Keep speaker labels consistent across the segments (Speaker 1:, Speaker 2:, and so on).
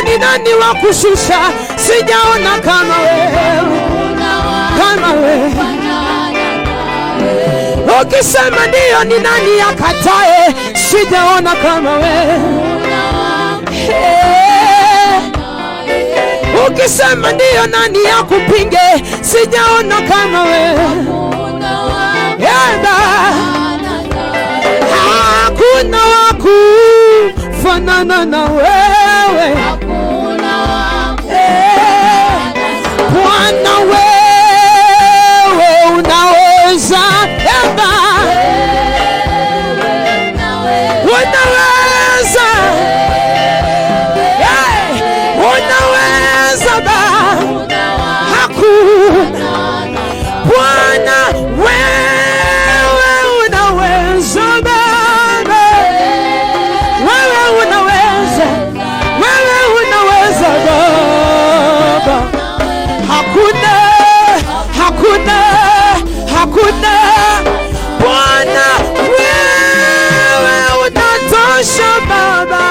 Speaker 1: ni nani wa kushusha? Sijaona kama wewe, kama wewe. Ukisema ndio, ni nani akatae? Sijaona kama wewe. Ukisema ndio, nani akupinge? Sijaona kama wewe. Hakuna wa kufanana na wewe Bwana, wewe unaweza, unaweza, unaweza hakuna Bwana, wewe unaweza wewe unaweza, wewe unaweza Baba. Hakuna, hakuna, hakuna Bwana, wewe unatosha Baba,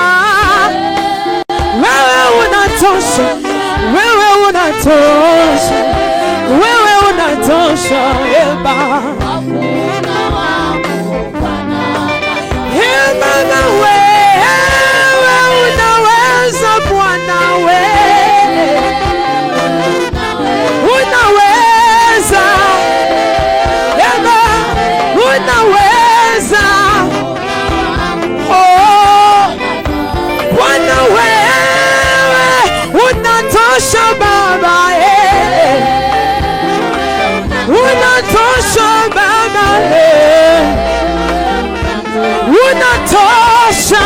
Speaker 1: wewe unatosha, wewe unatosha, wewe unatosha Baba. Baba, wewe unaweza Bwana, wewe unaweza Baba, unaweza Bwana, wewe unatosha Baba, unatosha Baba, unatosha.